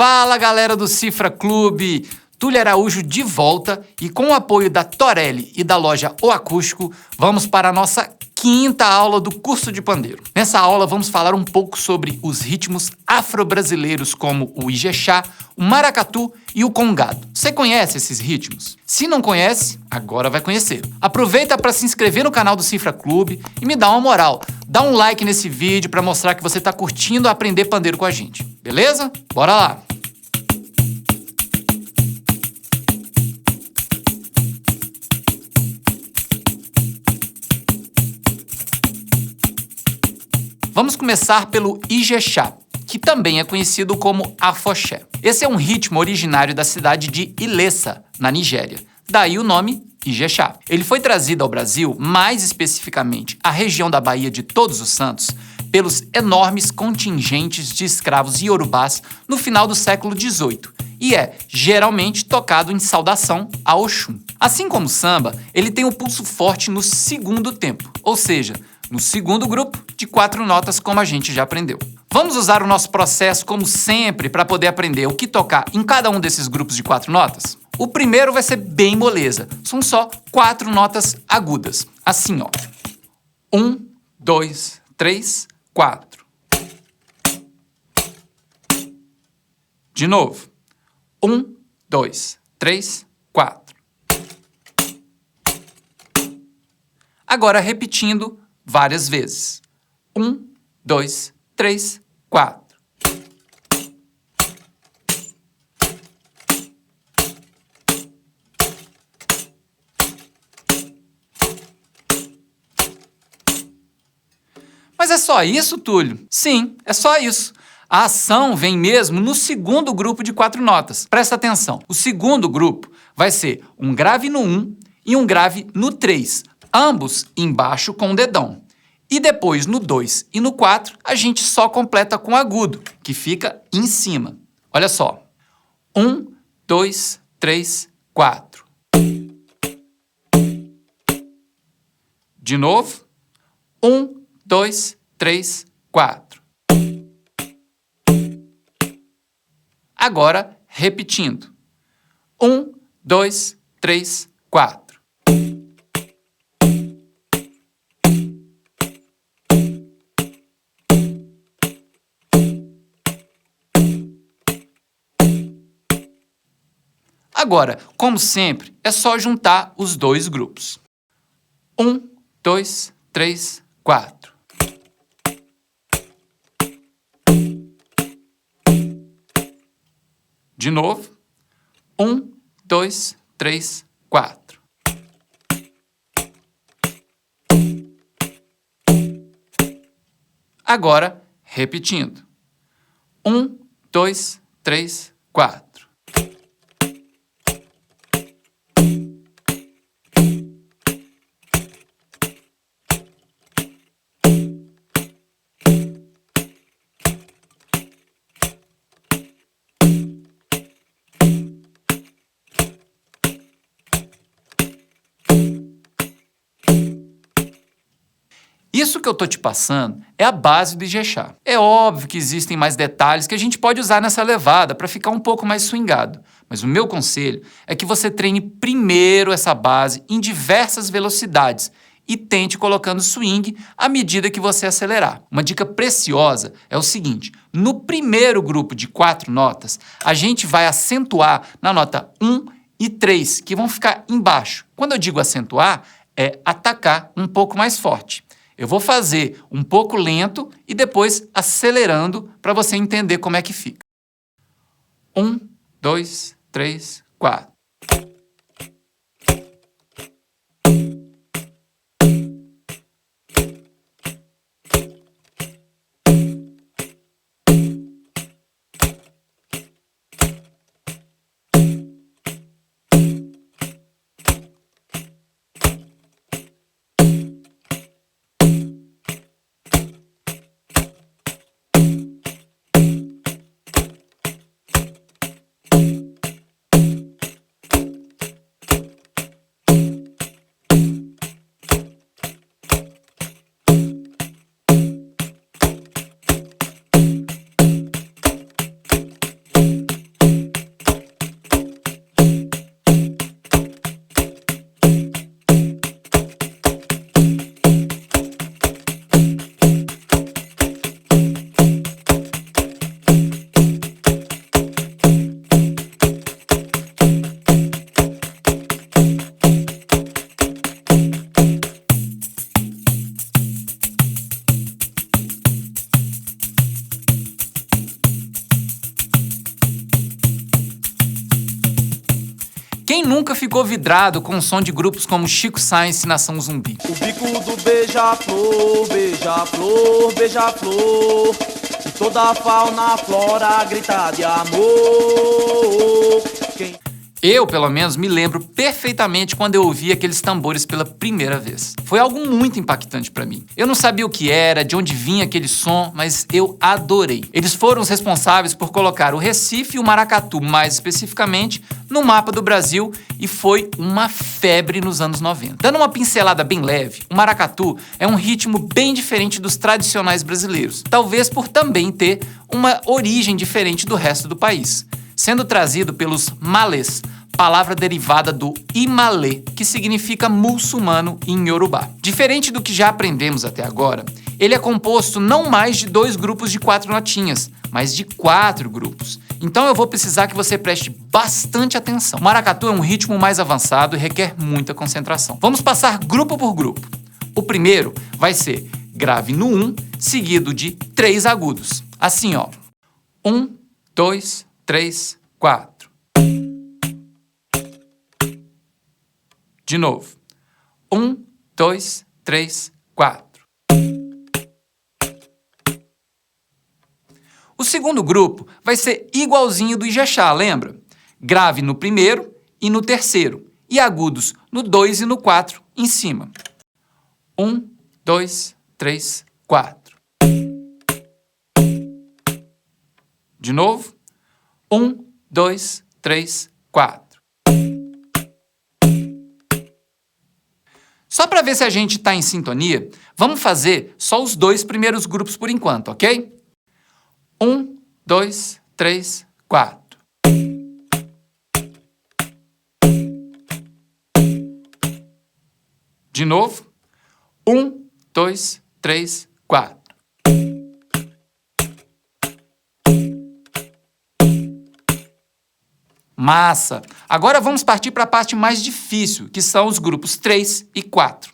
Fala, galera do Cifra Clube! Túlio Araújo de volta e com o apoio da Torelli e da loja O Acústico, vamos para a nossa quinta aula do curso de pandeiro. Nessa aula vamos falar um pouco sobre os ritmos afro-brasileiros como o ijexá, o maracatu e o congado. Você conhece esses ritmos? Se não conhece, agora vai conhecer. Aproveita para se inscrever no canal do Cifra Clube e me dá uma moral. Dá um like nesse vídeo para mostrar que você está curtindo aprender pandeiro com a gente. Beleza? Bora lá! Vamos começar pelo ijexá, que também é conhecido como afoxé. Esse é um ritmo originário da cidade de Ilessa, na Nigéria. Daí o nome ijexá. Ele foi trazido ao Brasil, mais especificamente à região da Baía de Todos os Santos, pelos enormes contingentes de escravos iorubás no final do século XVIII e é geralmente tocado em saudação a Oxum. Assim como o samba, ele tem um pulso forte no segundo tempo, ou seja, no segundo grupo de 4 notas, como a gente já aprendeu. Vamos usar o nosso processo como sempre para poder aprender o que tocar em cada um desses grupos de 4 notas? O primeiro vai ser bem moleza, são só 4 notas agudas, assim ó. 1, 2, 3, 4. De novo. 1, 2, 3, 4. Agora repetindo várias vezes. 1, 2, 3, 4. Mas é só isso, Túlio? Sim, é só isso. A ação vem mesmo no segundo grupo de 4 notas. Presta atenção. O segundo grupo vai ser um grave no 1 e um grave no 3, ambos embaixo com o dedão. E depois no 2 e no 4 a gente só completa com agudo, que fica em cima. Olha só. 1, 2, 3, 4. De novo. 1, 2, 3, 4. Agora, repetindo. 1, 2, 3, 4. Agora, como sempre, é só juntar os dois grupos. 1, 2, 3, 4. De novo. 1, 2, 3, 4. Agora, repetindo. 1, 2, 3, 4. Isso que eu tô te passando é a base do ijexá. É óbvio que existem mais detalhes que a gente pode usar nessa levada para ficar um pouco mais swingado, mas o meu conselho é que você treine primeiro essa base em diversas velocidades e tente colocando swing à medida que você acelerar. Uma dica preciosa é o seguinte, no primeiro grupo de 4 notas, a gente vai acentuar na nota 1 e 3, que vão ficar embaixo. Quando eu digo acentuar, é atacar um pouco mais forte. Eu vou fazer um pouco lento e depois acelerando para você entender como é que fica. 1, 2, 3, 4. ficou vidrado com o som de grupos como Chico Science e Nação Zumbi. O bico do beija-flor, beija-flor, beija-flor, e toda a fauna, a flora grita de amor. Eu, pelo menos, me lembro perfeitamente quando eu ouvi aqueles tambores pela primeira vez. Foi algo muito impactante pra mim. Eu não sabia o que era, de onde vinha aquele som, mas eu adorei. Eles foram os responsáveis por colocar o Recife e o Maracatu, mais especificamente, no mapa do Brasil, e foi uma febre nos anos 90. Dando uma pincelada bem leve, o maracatu é um ritmo bem diferente dos tradicionais brasileiros, talvez por também ter uma origem diferente do resto do país, sendo trazido pelos malês, palavra derivada do imalê, que significa muçulmano em Yorubá. Diferente do que já aprendemos até agora, ele é composto não mais de 2 grupos de 4 notinhas, mas de 4 grupos. Então eu vou precisar que você preste bastante atenção. O maracatu é um ritmo mais avançado e requer muita concentração. Vamos passar grupo por grupo. O primeiro vai ser grave no 1, seguido de 3 agudos. Assim, ó. 1, 2, 3, 4. De novo. 1, 2, 3, 4. O segundo grupo vai ser igualzinho do Ijexá, lembra? Grave no primeiro e no terceiro, e agudos no 2 e no 4 em cima. 1, 2, 3, 4. De novo. 1, 2, 3, 4. Só para ver se a gente está em sintonia, vamos fazer só os 2 primeiros grupos por enquanto, ok? 1, 2, 3, 4. De novo. 1, 2, 3, 4. Massa! Agora vamos partir para a parte mais difícil, que são os grupos 3 e 4.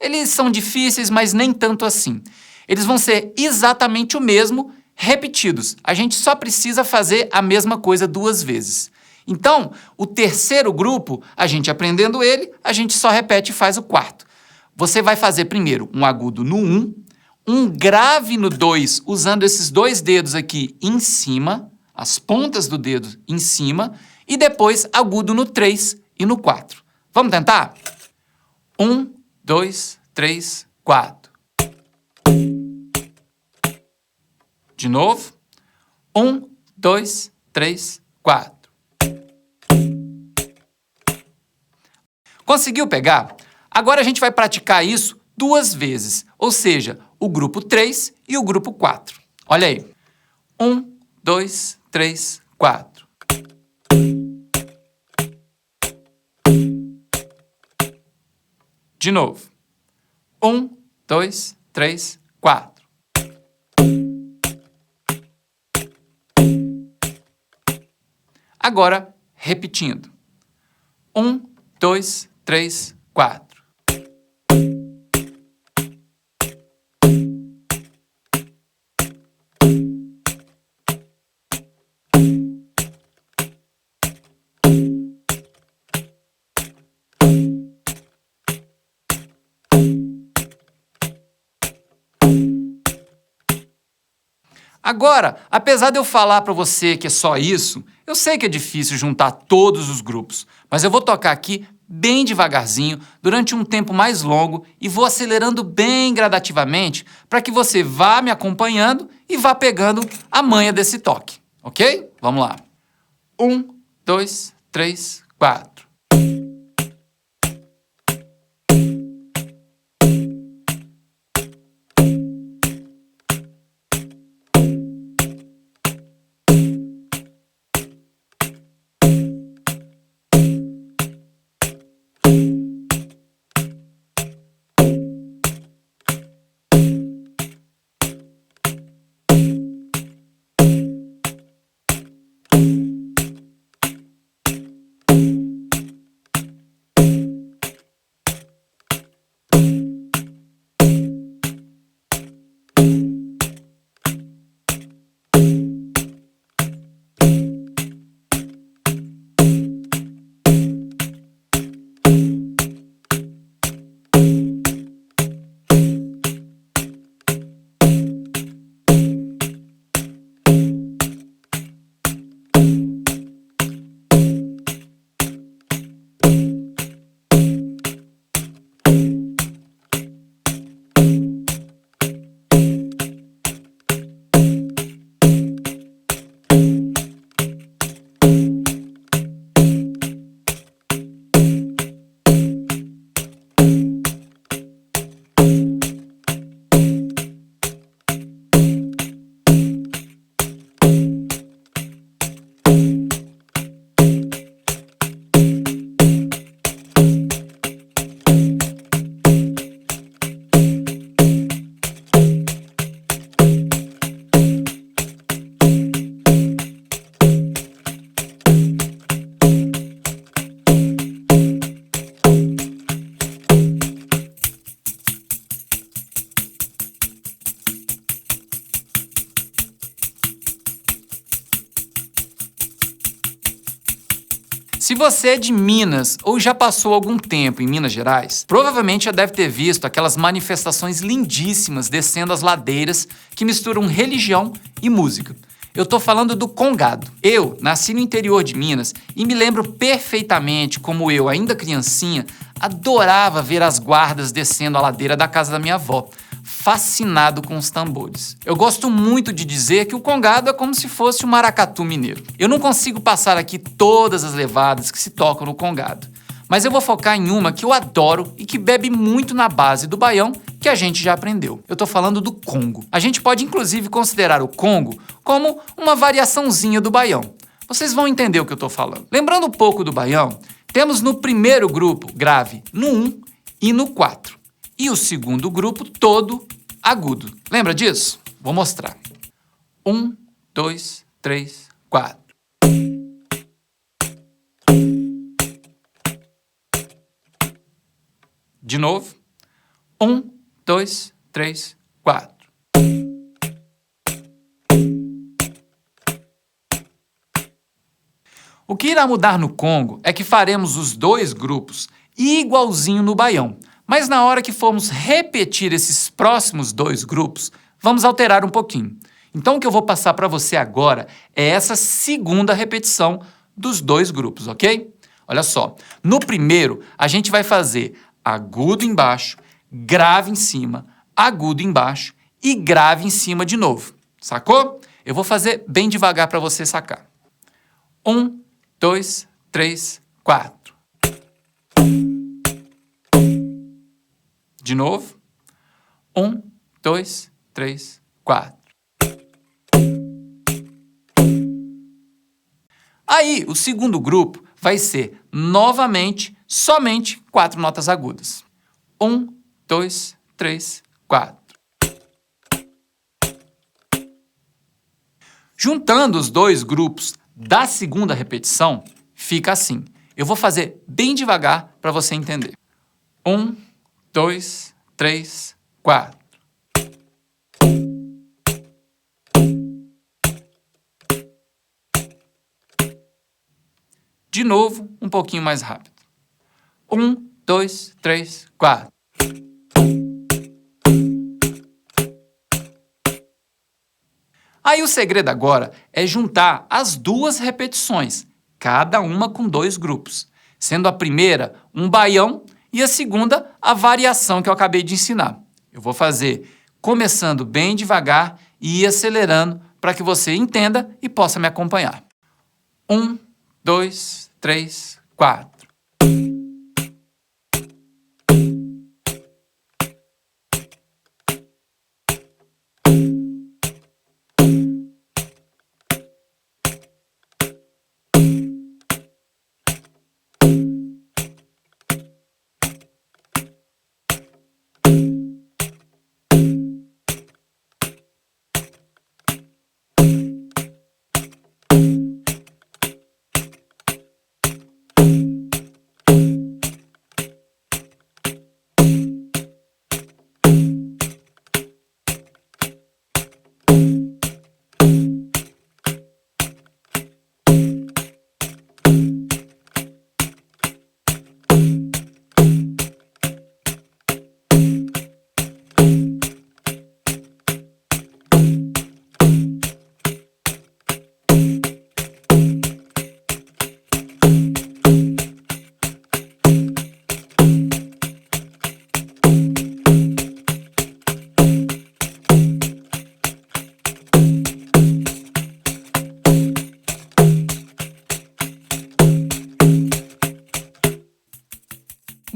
Eles são difíceis, mas nem tanto assim. Eles vão ser exatamente o mesmo, repetidos. A gente só precisa fazer a mesma coisa 2 vezes. Então, o terceiro grupo, a gente aprendendo ele, a gente só repete e faz o quarto. Você vai fazer primeiro um agudo no 1, um grave no 2, usando esses 2 dedos aqui em cima, as pontas do dedo em cima, e depois agudo no 3 e no 4. Vamos tentar? 1, 2, 3, 4. De novo. 1, 2, 3, 4. Conseguiu pegar? Agora a gente vai praticar isso 2 vezes, ou seja, o grupo 3 e o grupo 4. Olha aí. 1, 2, 3, 4. De novo. 1, 2, 3, 4. Agora, repetindo. 1, 2, 3, 4. Agora, apesar de eu falar para você que é só isso, eu sei que é difícil juntar todos os grupos, mas eu vou tocar aqui bem devagarzinho, durante um tempo mais longo, e vou acelerando bem gradativamente para que você vá me acompanhando e vá pegando a manha desse toque, ok? Vamos lá. 1, 2, 3, 4. Se você é de Minas ou já passou algum tempo em Minas Gerais, provavelmente já deve ter visto aquelas manifestações lindíssimas descendo as ladeiras que misturam religião e música. Eu tô falando do Congado. Eu nasci no interior de Minas e me lembro perfeitamente como eu, ainda criancinha, adorava ver as guardas descendo a ladeira da casa da minha avó, fascinado com os tambores. Eu gosto muito de dizer que o Congado é como se fosse o maracatu mineiro. Eu não consigo passar aqui todas as levadas que se tocam no Congado, mas eu vou focar em uma que eu adoro e que bebe muito na base do baião que a gente já aprendeu. Eu tô falando do congo. A gente pode inclusive considerar o congo como uma variaçãozinha do baião. Vocês vão entender o que eu tô falando. Lembrando um pouco do baião, temos no primeiro grupo grave no 1 e no 4. E o segundo grupo todo agudo. Lembra disso? Vou mostrar. 1, 2, 3, 4. De novo. 1, 2, 3, 4. O que irá mudar no congo é que faremos os dois grupos igualzinho no baião. Mas na hora que formos repetir esses próximos dois grupos, vamos alterar um pouquinho. Então o que eu vou passar para você agora é essa segunda repetição dos dois grupos, ok? Olha só, no primeiro a gente vai fazer agudo embaixo, grave em cima, agudo embaixo e grave em cima de novo. Sacou? Eu vou fazer bem devagar para você sacar. 1, 2, 3, 4. De novo. 1, 2, 3, 4. Aí, o segundo grupo vai ser, novamente, somente 4 notas agudas. 1, 2, 3, 4. Juntando os dois grupos da segunda repetição, fica assim. Eu vou fazer bem devagar para você entender. 1, 2, 3, 4. De novo, um pouquinho mais rápido. 1, 2, 3, 4. Aí o segredo agora é juntar as duas repetições, cada uma com 2 grupos, sendo a primeira um baião e a segunda a variação que eu acabei de ensinar. Eu vou fazer começando bem devagar e ir acelerando para que você entenda e possa me acompanhar. 1, 2, 3, 4.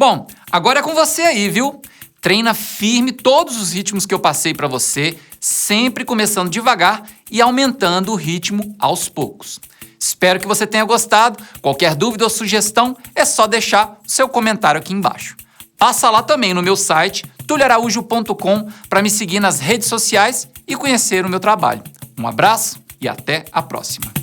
Bom, agora é com você aí, viu? Treina firme todos os ritmos que eu passei para você, sempre começando devagar e aumentando o ritmo aos poucos. Espero que você tenha gostado. Qualquer dúvida ou sugestão, é só deixar o seu comentário aqui embaixo. Passa lá também no meu site, tulioaraújo.com, para me seguir nas redes sociais e conhecer o meu trabalho. Um abraço e até a próxima.